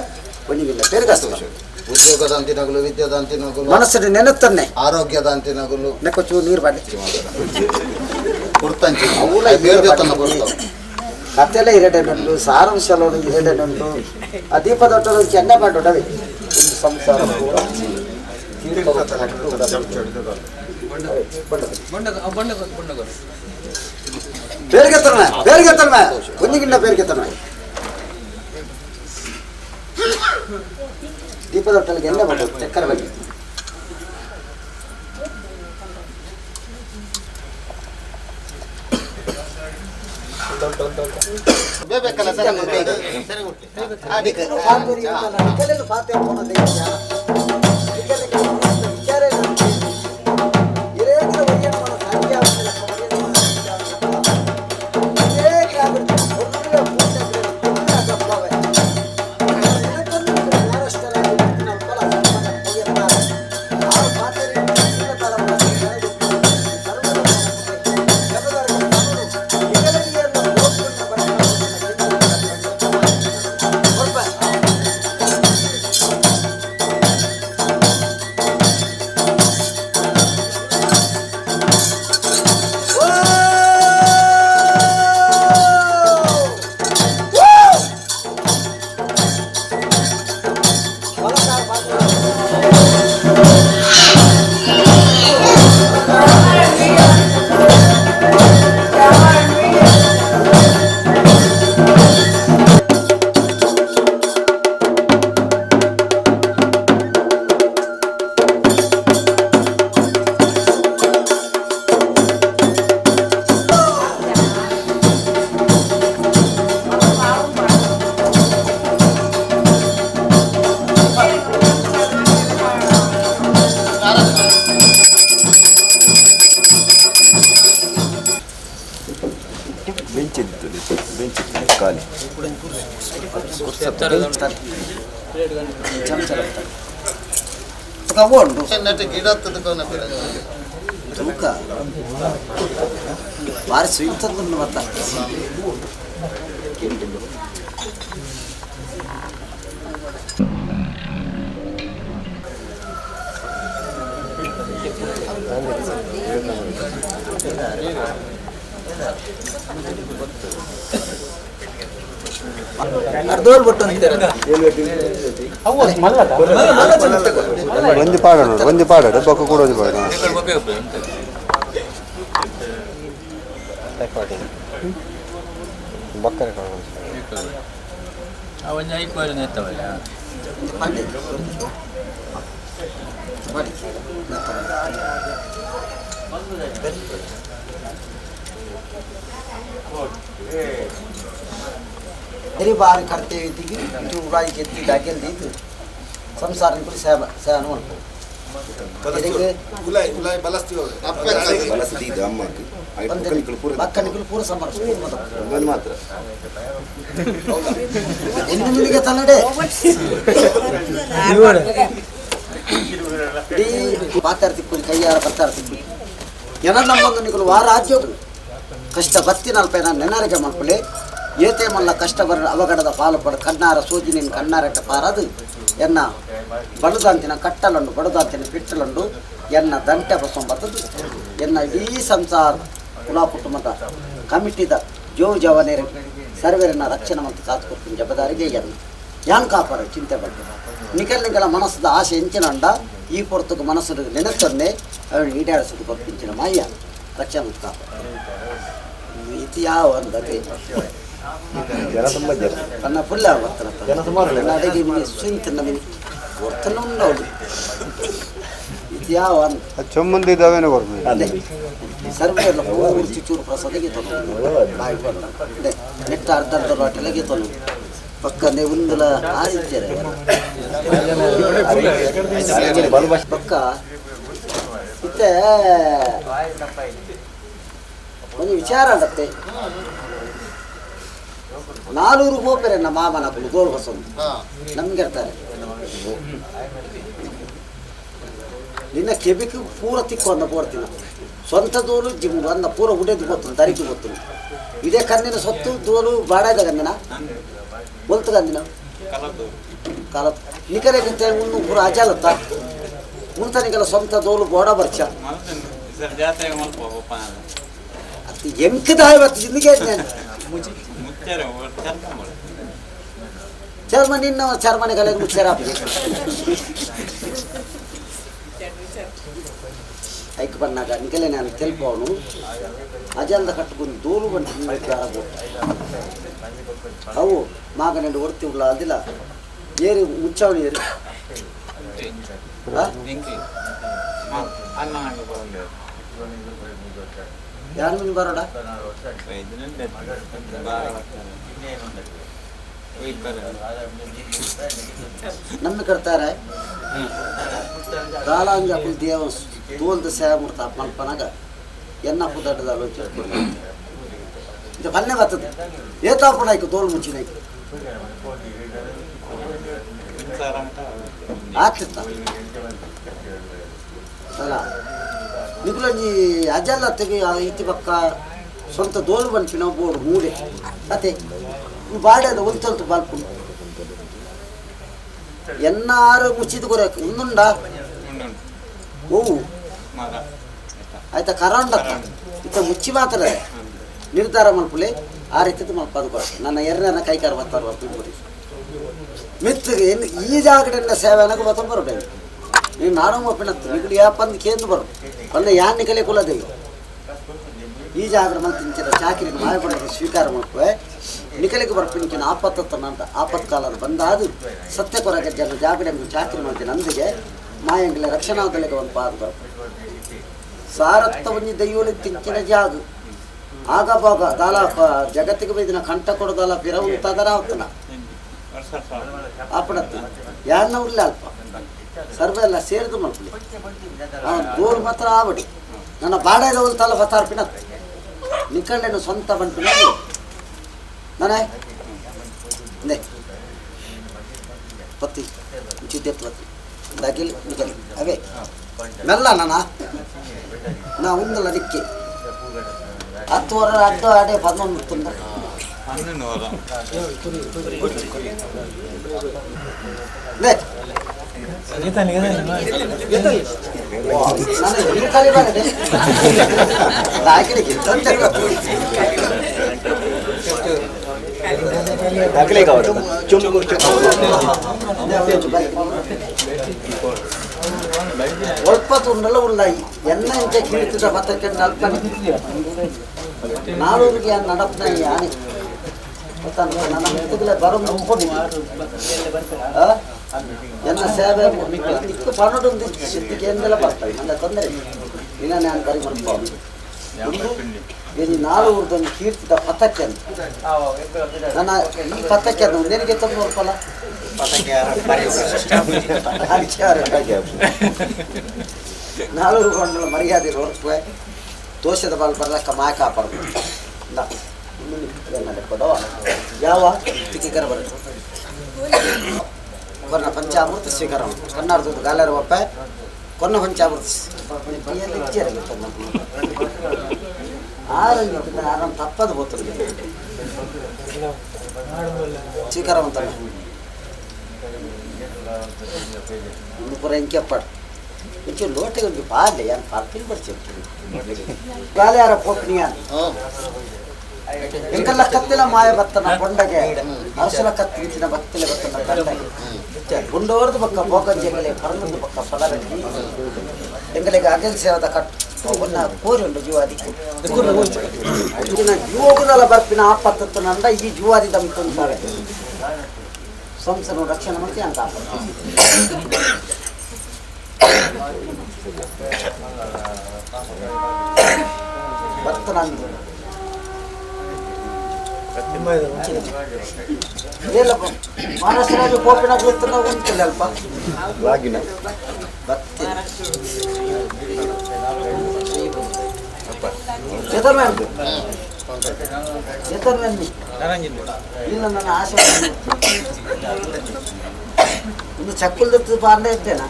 ಒಂಜಿಗಿಲ್ಲ ಪೇರುಗಸ್ತವೆ ಉದ್ಯೋಗದ ಅಂತಿನಗಳು ವಿದ್ಯಾದ ಅಂತಿನಗಳು ಮನಸ್ಸಿನ ನೆನತ್ತನ್ನೇ ಆರೋಗ್ಯದ ಅಂತಿನಗಳು ನೆಕ್కొచ్చు ನೀರು ಬಾಡಿ ಕುರ್ತಂಚಿ ಅವಳ ಬೇರೆ ತನ್ನ ಬರ್ತಾವ ಕತ್ತೆಲ್ಲ ಹಿರೇಟೆನುಂಟು ಸಾರಾಂಶಲೋಡು ಹಿರೇಟೆನುಂಟು ಆ ದೀಪದೊಟ್ಟಲು ಚೆನ್ನ ಬಾಟೊಡವೆ ಒಂದು ಸಂಸಾರ ಬೇರ್ಗೆತ್ತನ ಒಂಜಿಗಿಂಡ ಬೇರ್ಗೆತ್ತನ ದೀಪದೊಟ್ಟಲಿಗೆ ಎಣ್ಣೆ ಬಾಟು ಚಕ್ಕರ ಬಗ್ಗೆ ಬೇಕಲ್ಲ ಸರ್ ನಿಖಲೆಲ್ಲ ಪಾತೆ ಹೋಗೋದು ವಿಚಾರ ಇರೇಗಿನ ಒಯ್ಯನ ಸಂಖ್ಯೆ ಖಾಲಿ ತಗೊಂಡು ಗಿಡ ತದ್ಕೋನ ತೂಕ ಭಾರಿ ಸ್ವೀಟ್ ತಂದು ಮತ್ತೆ ಅರ್ಧೋಲ್ ಬಿಟ್ಟು ಒಂಜಿ ಪಾಡ ಬೊಕ್ಕ ಕೂಡ ಒಂಜಿ ಪಾಡ ಬಕ್ಕರೆ ಅವನ್ನ ಐಕ್ವಾರ ನೆತ್ತವಲ್ಲ मेरी बार करते हुए थी कि उड़ाई के थी डाकेल दी थी संसार में पूरी सहन हो ಉಲಾಯ್ ಬಲಸ್ತೀವಿ ಬಲಸ್ತಿದ್ದು ಅಮ್ಮಕ್ಕೆ ಮಕ್ಕಳಿಗೆ ಪೂರ ಸಮರ್ಥ ಮಾತ್ರ ಇನ್ನು ನಿಮಗೆ ತನ್ನಡೆ ಇಡೀ ಮಾತಾಡ್ತಿಕ್ಕೂ ಕೈಯಾರ ಬರ್ತಾಡ್ತಿಕ್ಕೂ ಏನಾರ ನಮ್ಮೊಂದು ನಿಗಳು ವಾರ ರಾಜ್ಯ ಕಷ್ಟ ಬತ್ತಿ ನಲ್ಪೈ ನಾನು ನೆನರಿಗೆ ಮಾಡ್ಕೊಳ್ಳಿ ಏತೆ ಮಲ್ಲ ಕಷ್ಟ ಬರ ಅವಘಡದ ಪಾಲು ಪಡ ಕಣ್ಣಾರ ಸೂಜಿ ನಿನ್ನ ಕಣ್ಣಾರಟ್ಟ ಪಾರದು ಎನ್ನ ಬಡದಂತಿನ ಕಟ್ಟಲುಂಡು ಬಡದಂತಿನ ಪಿಟ್ಟಲುಂಡು ಎನ್ನ ದಂಟೆ ಬಸೊಂಬತ್ತದು ಎನ್ನ ಇಡೀ ಸಂಸಾರ ಕುಲ ಕುಟುಂಬದ ಕಮಿಟಿದ ಜೋ ಜವನೇರು ಸರ್ವೇರನ್ನ ರಕ್ಷಣೆ ಮತ್ತು ಕಾತ್ಕೊಡ್ತೀನಿ ಜವಾಬ್ದಾರಿಗೆ ಎನ್ನ ಯಾನ್ ಕಾಪಾರ ಚಿಂತೆ ಬಗ್ಗೆ ನಿಖಲ್ ಮನಸ್ಸದ ಆಸೆ ಎಂಚಿನಂಡ ಈ ಪೊರ್ತಕ್ಕೆ ಮನಸ್ಸು ನೆನಪನ್ನೇ ಅವನು ಈಡೇರಿಸೋದು ಕೊಡ್ತಿಂಚಿನ ಮಾಯ್ಯ ರಕ್ಷಣೆ ಮತ್ತು ಕಾಪಾರ ಇದು ಯಾವ ಅಂದತೆ ಜನ ತುಂಬ ಜನ ನನ್ನ ಫುಲ್ಲ ಬರ್ತಾನೆ ಅಡಿಗೆ ಮನೆ ಸ್ವಿಂಗ್ ನಮಗೆ ಗೊತ್ತಲ್ಲ ಉಂಡವಳು ಇದು ಯಾವ ಅಂತ ಚೊಮ್ಮಂದಿ ಇದ್ದಾವೇನೋ ಕೊಡ್ತೀನಿ ಅದೇ ಸರ್ವೆಲ್ಲ ಪೂರ್ತಿ ಚೂರು ಪ್ರಸಾದಕ್ಕೆ ತೊಗೊಂಡು ಬಾಯಿ ಕೊಡ್ತಾರೆ ನೆಟ್ಟ ಅರ್ಧ ಹೊಟ್ಟೆಲೆಗೆ ತೊಗೊಂಡು ಪಕ್ಕನೆ ಒಂದಲ ಆದಿತ್ಯರ ಪಕ್ಕ ಮತ್ತೆ ಒಂದು ವಿಚಾರ ಆಗತ್ತೆ 400 ಹೋಗ್ತಾರೆ ನಮ್ಮ ಮಾಮನ ಗೋಲ್ ಹೊಸೊಂದು ನಮ್ಗೆ ಇರ್ತಾರೆ ನಿನ್ನ ಕೆಬಿಕ್ ಪೂರ ತಿಕ್ಕು ಅಂದ ಪೋಡ್ತೀನಿ ಸ್ವಂತ ದೋಲು ಜಿಮ್ಡು ಅಂದ ಪೂರ ಉಡೇದು ಗೊತ್ತು ದರಿಕೆ ಗೊತ್ತು ಇದೇ ಕಣ್ಣಿನ ಸೊತ್ತು ದೋಲು ಬಾಡಾದ ಗಂದಿನ ಬೊಲ್ತು ಗಂದಿನ ಕಾಲ ನಿಕರೆಗಿಂತ ಮುನ್ನು ಪೂರ ಅಜಾಲತ್ತ ಮುಂತನಿಗೆಲ್ಲ ಸ್ವಂತ ದೋಲು ಬೋಡ ಬರ್ಚ ಅದು ಎಂಕದ ಇವತ್ತು ಜಿಂದಿಗೆ ಚರ್ಮ ನಿನ್ನ ಚರ್ಮನೆಗಳ ಮುಚ್ಚರ ಐಕ್ ಬಂದಾಗ ನಿಕಲೆ ನಾನು ತೆಲ್ಪವನು ಅಜಂದ ಕట్టుకుని ದೋಲು ಬಂದು ಅವು ಮಾಗನೆಂಡು ಹೊರ್ತಿ ಉಳ್ಳ ಅದಿಲ್ಲ ಏರಿ ಮುಚ್ಚವಣಿ ಏರಿ ಯಾರು ಮೀನು ಬರೋಡ ನಮ್ಮ ಕಡ್ತಾರೆ ಕಾಲಾಂಜಾಪುಲ್ ದೇವ ತೋಲ್ದ ಸೇವೆ ಮಾಡ್ತಾ ಮಲ್ಪನಾಗ ಎನ್ನ ಪುದಡ್ಡದ ಆಲೋಚನೆ ಇದು ಪಲ್ಲೆ ಬರ್ತದೆ ಏತಾಪುಣಾಯ್ಕು ತೋಲ್ ಮುಚ್ಚಿನಾಯ್ಕು ಆಗ್ತಿತ್ತ ಅಲ್ಲ ನಿಗುಲಂಜಿ ಅಜಲ್ಲ ತೆಗೆ ಇತಿ ಪಕ್ಕ ಸ್ವಂತ ದೋಲು ಬನ್ಪಿನ ಬೋರ್ಡು ಮೂಡೆ ಅದೇ ಬಾಡದ ಒಂತಂತು ಬಲ್ಪು ಎನ್ನಾರು ಮುಚ್ಚಿದ ಕೊರಕ್ಕೆ ಒಂದುಂಡ ಓವು ಆಯ್ತಾ ಕರಾಂಡ ಇತ್ತ ಮುಚ್ಚಿ ಮಾತ್ರ ನಿರ್ಧಾರ ಮಲ್ಪುಲೆ ಆ ರೀತಿ ಮಲ್ಪದು ಕೊರ ನನ್ನ ಎರಡನ ಕೈಕಾರ ಬರ್ತಾರ ಬಿಡ್ಬೋದು ಮಿತ್ತಿಗೆ ಈ ಜಾಗಡೆಲ್ಲ ಸೇವೆ ಅನ್ನೋದು ಬತ್ತೊಂದು ಬರೋಡೆ ನೀನು ನಾಡು ಮಪ್ಪಿನತ್ತು ನಿಗುಡು ಯಾಪಂದು ಕೇಂದ್ರ ಬರು ಅಲ್ಲ ಯಾನ್ ನಿಕಲೆ ಕುಲದೇವಿ ಈ ಜಾಗರ ಮಂತ್ ತಿಂಚಿದ ಚಾಕಿರಿ ಮಾಯಪಡೋದು ಸ್ವೀಕಾರ ಮಾಡ್ಕುವೆ ನಿಕಲಿಗೆ ಬರ್ಪಿನಿಕಿನ ಆಪತ್ತತ್ತನಂತ ಆಪತ್ಕಾಲದ ಬಂದಾದು ಸತ್ಯ ಕೊರಗಜ್ಜ ಜಾಗಡೆ ಚಾಕಿರಿ ಮಾಡ್ತೀನಿ ಅಂದಿಗೆ ಮಾಯಂಗಿಲ್ಲ ರಕ್ಷಣಾದಲ್ಲಿಗೆ ಒಂದು ಪಾದ ಬರ ಸಾರತ್ವನ್ನಿ ದೈವಲಿ ತಿಂಚಿನ ಜಾಗ ಆಗ ಭಾಗ ದಾಲ ಜಗತ್ತಿಗೆ ಬೈದಿನ ಕಂಠ ಕೊಡೋದಲ್ಲ ಪಿರವು ತದರ ಅವತ್ತನ ಆಪಡತ್ತ ಯಾರನ್ನ ಉರ್ಲಿ ಅಲ್ಪ ಸರ್ವ ಎಲ್ಲ ಸೇರಿದು ಮಾಡ್ಕೊಳ್ಳಿ ದೂರ ಮಾತ್ರ ಆಬಡಿ ನನ್ನ ಬಾಡೇದ ತಲ ಬತ್ತಾರ್ಪಿನ ನಿಕಂಡೇನು ಸ್ವಂತ ಬಂಟ್ಪಿನ ನಾನೇ ಪತ್ತಿ ಚಿದ್ದೆ ಪತ್ತಿ ದಗಿಲ್ ನಿಕಲಿ ಅವೇ ಮೆಲ್ಲ ನಾ ಒಂದಲ್ಲ ದಿಕ್ಕಿ 10 ವರ ಅಡ್ಡ ಆಡೆ 11 ತುಂಡ ಒಳ್ಪತ್ತುಂಡಲ್ಲ ಉಳ್ಳಾಯಿ ಎನ್ನ ಇಂಚ ಕೀಳ್ತಿದ್ದ ಭತ್ತಕ್ಕೆ ನಲ್ಪನೆ ನಾಳೂರಿಗೆ ನಡಪ್ನ ಯಾನೆ ನನ್ನ ಮಿತ್ತುಗಳ ಬರೋ ಎನ್ನ ಸೇವೆ ಇಕ್ಕು ಪನ್ನೊಂದು ಸಿದ್ಧಿಗೆ ಎಂದೆಲ್ಲ ಬರ್ತಾವೆ ನನ್ನ ತೊಂದರೆ ಇಲ್ಲ ನಾನು ಕರಿ ಮಾಡ್ಬೋದು ಇದು ನಾಳು ಊರ್ದೊಂದು ಕೀರ್ತಿದ ಪಥಕ್ಕೆ ಅಂತ ನನ್ನ ಈ ಪಥಕ್ಕೆ ಅಂತ ನಿನಗೆ ತಂದು ನೋಡ್ಕೊಲ್ಲ ನಾಳೂರು ಗೊಂಡಲ ಮರ್ಯಾದೆ ನೋಡ್ಕುವೆ ದೋಷದ ಬಾಲ್ ಬರ್ಲಕ್ಕ ಮಾಯ ಕಾಪಾಡ್ದು ಕೊಡೋ ಯಾವ ತಿಕ್ಕಿಕರ ಬರೋದು ಕೊನ್ನ ಪಂಚಾಮೃತ ಸ್ವೀಕಾರ ಕನ್ನಡದ ಗಾಲರ ಒಪ್ಪ ಕೊನ್ನ ಪಂಚಾಮೃತ ಆರಾಮ್ ತಪ್ಪದು ಹೋಗ್ತದೆ ಸ್ವೀಕಾರ ಅಂತ ಇನ್ನು ಪೂರ ಎಂಕೆಪ್ಪಾಡು ಇಂಚು ಲೋಟೆ ಒಂದು ಬಾಲ್ಯ ಏನು ಪಾರ್ಕಿಲ್ ಬರ್ತೀವಿ ಗಾಲೆ ಯಾರ ಪೋಕ್ನಿಯ ಎಂಕಲ್ಲ ಕತ್ತಿನ ಮಾಯ ಬತ್ತನ ಕೊಂಡಗೆ ಅರಸನ ಕತ್ತಿನ ಬತ್ತಿನ ಬತ್ತನ ಕಂಡಗೆ ಗುಂಡೋರ್ದು ಪಕ್ಕ ಬೋಕಂಜೆಗಲೆ ಪರನದು ಪಕ್ಕ ಫಲರಂಗಿ ಎಂಗಲಿಗೆ ಅಗಲ್ ಸೇವದ ಕಟ್ಟು ಒನ್ನ ಕೋರಿ ಉಂಟು ಜೀವಾದಿ ಜೀವೋಗದಲ್ಲ ಬರ್ಪಿನ ಆಪತ್ತು ನಂದ ಈ ಜೀವಾದಿ ದಮ್ತಾರೆ ಸಂಸನ ರಕ್ಷಣೆ ಮಾಡ್ತೀವಿ ಅಂತ ಭಕ್ತನಂದು ಮಹಾರಾಷ್ಟ್ರ ಕೋಪಿನ ಉಂಟಿಲ್ಲ ಅಲ್ಪ ಇಲ್ಲ ನನ್ನ ಆಸೆ ಇನ್ನು ಚಕ್ಕುಲ್ದ ಪಾಂಡ ಇದ್ದೇನಾ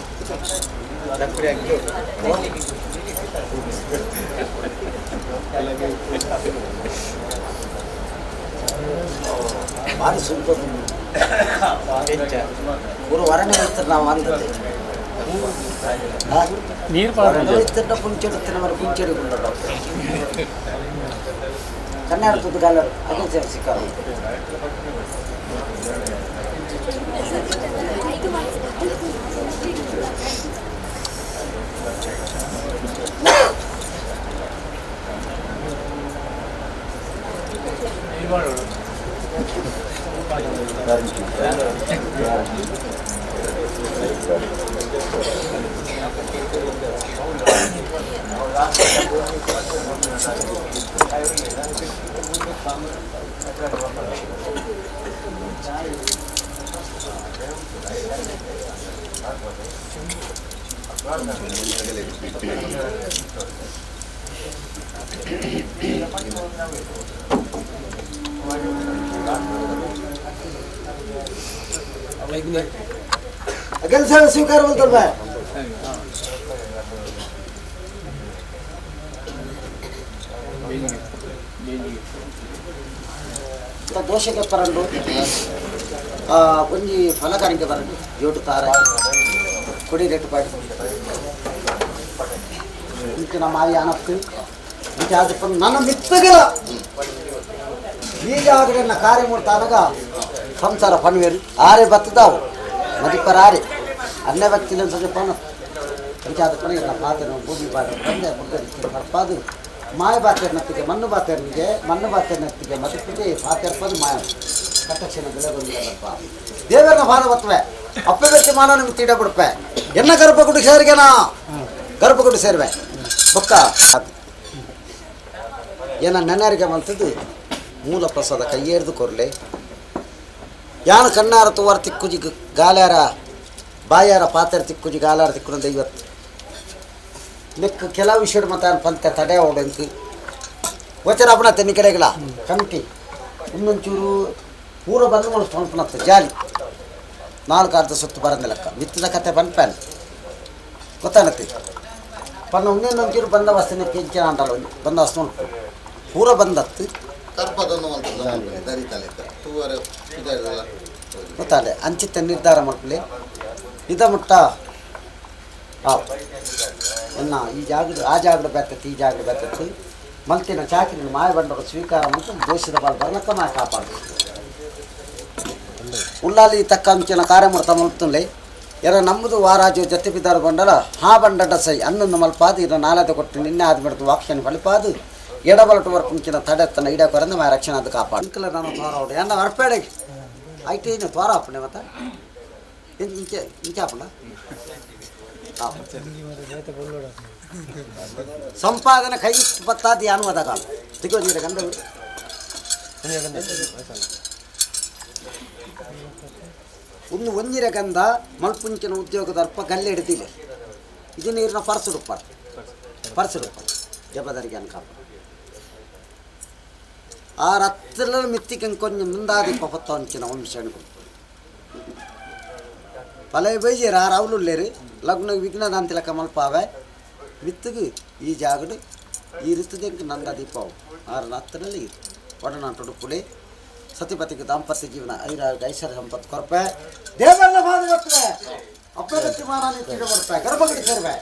ಭಾರಿ ಸುಲ್ಪ ஒரு வரனை வைத்து நான் வாழ்ந்தது வைத்துட்ட புஞ்செடுத்து மாதிரி புஞ்செடு கொண்டோம் கண்ணாடத்து கலர் அது சிக்காரம் ಕೆಲಸ ಸ್ವೀಕಾರ ಮಾಡ್ತಾರೆ ಬಾ ದೋಷಕ್ಕೆ ಪರಂಡು ಒಂಜಿ ಫಲಕಾರಿಗೆ ಬರಂಡು ಜೋಟು ತಾರ ಕೊಡಿ ರೇಟು ಪಾಡಿ ಇಂಚಿನ ಮಾಯಿ ಅನಪ್ಪು ಇಂಚ ಅದಪ್ಪ ನನ್ನ ಮಿತ್ತಗಿಲ್ಲ ಈಗ ಆಗಡೆ ನಾ ಕಾರ್ಯ ಮಾಡ್ತಾನಾಗ ಸಂಸಾರ ಪನ್ವೇರು ಆರೆ ಬತ್ತದಾವು ಮದಿಪ್ಪರ ಆರೆ ಅನ್ಯ ವ್ಯಕ್ತಿನ ಸಜಪನ ಇಂಚ ಅದಪ್ಪನ ಇಲ್ಲ ಪಾತ್ರ ಭೂಮಿ ಪಾತ್ರ ಬಂದೆ ಮುಗ್ಗರಿಕೆ ಬರ್ಪಾದು ಮಾಯ ಬಾತೇರ್ನತ್ತಿಗೆ ಮಣ್ಣು ಬಾತೇರ್ನತ್ತಿಗೆ ಮದಕ್ಕಿಗೆ ಪಾತೆರ್ಪದು ಮಾಯ ಕಟ್ಟಕ್ಷಣ ಬೆಲೆ ಬಂದಿಲ್ಲಪ್ಪ ದೇವರನ್ನ ಬಾಧ ಬತ್ತವೆ ಅಪ್ಪ ವ್ಯಕ್ತಿ ಮಾನ ನಿಮ್ಗೆ ತೀಡ ಬಿಡ್ಪೆ ಎನ್ನ ಗರ್ಭಗುಡಿ ಸೇರಿಗೆನಾ ಗರ್ಭಗುಡಿ ಸೇರ್ವೆ ಬೊಕ್ಕ ಅದು ಏನ ನೆನರಿಗೆ ಮಲ್ತದ್ದು ಮೂಲ ಪ್ರಸಾದ ಕೈಯೇರ್ದು ಕೊರ್ಲೆ ಯಾನು ಕಣ್ಣಾರ ತುವಾರ ತಿಕ್ಕುಜಿ ಗಾಲ್ಯಾರ ಬಾಯಾರ ಪಾತ್ರೆ ತಿಕ್ಕುಜಿ ಗಾಲಾರ ತಿಕ್ಕುನ ದೈವತ್ತು ನೆಕ್ ಕೆಲವು ವಿಷಯ ಮತ ಪಂತ ತಡೆ ಓಡಂಕು ವಚನ ಅಪ್ಪನ ತೆನ್ನಿ ಕಡೆಗಳ ಕಮಿಟಿ ಇನ್ನೊಂಚೂರು ಪೂರ ಬಂದು ಪಂಪನತ್ತ ಜಾಲಿ 4 ಅರ್ಧ ಸುತ್ತು ಬರಂದ ಲೆಕ್ಕ ಮಿತ್ತದ ಕತೆ ಪನ್ಪ್ಯಾನ್ ಗೊತ್ತಾಗತ್ತೆ ಪನ್ನ ಒಂದೊಂಚೂರು ಬಂದ ವಸ್ತುನ ಕೆಂಚಿನ ಅಂಟಲ್ಲ ಬಂದ ವಸ್ತು ಉಂಟು ಪೂರ ಬಂದತ್ತು ಗೊತ್ತಾಳೆ ಅಂಚಿತ್ತ ನಿರ್ಧಾರ ಮಾಡ್ಕೊಳ್ಳಿ ಇದ ಮುಟ್ಟ ಎನ್ನ ಈ ಜಾಗದ ಆ ಜಾಗದ ಬೇಕತ್ತು ಈ ಜಾಗದ ಬೇಕತ್ತು ಮಲ್ತಿನ ಚಾಕಿನ ಮಾಯ ಬಂಡವರು ಸ್ವೀಕಾರ ಮತ್ತು ದೋಷದ ಬಾಲ್ ಬರ್ಲಕ್ಕ ಮಾಯ ಕಾಪಾಡು ಉಳ್ಳಾಲಿ ತಕ್ಕ ಅಂಚಿನ ಕಾರ್ಯ ಮಾಡ್ತಾ ಮಲ್ತಂಡೆ ಎರ ನಮ್ಮದು ವಾರಾಜು ಜೊತೆ ಬಿದ್ದಾರು ಬಂಡಲ ಹಾ ಬಂಡಡ ಸೈ ಅನ್ನೊಂದು ಮಲ್ಪಾದು ಇರ ನಾಲದ ಕೊಟ್ಟು ನಿನ್ನೆ ಆದ್ಬಿಡ್ತು ವಾಕ್ಷಣ ಬಲಿಪಾದು ಎಡಬಲಟು ವರ್ಕುಂಚಿನ ತಡೆತ್ತನ ಇಡ ಕೊರಂದ ಮಾಯ ರಕ್ಷಣೆ ಅದು ಕಾಪಾಡು ಅಂಕಲ ನಾನು ತ್ವಾರ ಹೊಡೆ ಅನ್ನ ಹೊರಪೇಡೆಗೆ ಆಯ್ತು ಏನು ತ್ವಾರ ಹಾಪಣೆ ಮತ್ತೆ ಇಂಚೆ ಇಂಚೆ ಹಾಪಣ ಸಂಪಾದನೆ ಕೈ ಬತ್ತಾದ ಅನುವಾದ ಕಾಲ ಸಿಗೋ ನೀರ ಗಂಧ ಒಂದು ಒಂದಿರ ಗಂಧ ಮಲ್ಪುಂಚಿನ ಉದ್ಯೋಗದ ಅರ್ಪ ಗಲ್ಲೆ ಹಿಡಿದಿಲ್ಲ ಇದು ನೀರಿನ ಪರ್ಸುಡುಪ್ಪ ಜಬದರಿಗೆ ಅನ್ಕಾಪ ಆ ರತ್ತಲ ಮಿತ್ತಿಗೆ ಕೊಂಚ ಮುಂದಾದಿ ಪಪತ್ತ ಅಂಚಿನ ವಂಶಗಳು ಪಲೈ ಬೈಜಿರ ಆ ರಾವುಲುಲ್ಲೇರಿ ಲಗ್ನ ವಿಘ್ನದ ಅಂತಿಲಕ ಮಲ್ಪಾವೆ ಮಿತ್ತಿಗೆ ಈ ಜಾಗಡು ಈ ಋತುದಂಕ ನಂದ ದೀಪವು ಆರ ಹತ್ತರಲ್ಲಿ ಒಡನಾಟು ಪುಳಿ ಸತಿಪತಿಗೆ ದಾಂಪತ್ಯ ಜೀವನ ಐಶ್ವರ್ಯ ಸಂಪತ್ತು ಕೊರಪೆ ದೇವರನ್ನ ಬಾಧೆ ಬರ್ತವೆ ಅಪ್ಪ ವ್ಯಕ್ತಿ ಮಾನ ಬರ್ತಾರೆ ಗರ್ಭಗಡಿ ಸೇರ್ವೆ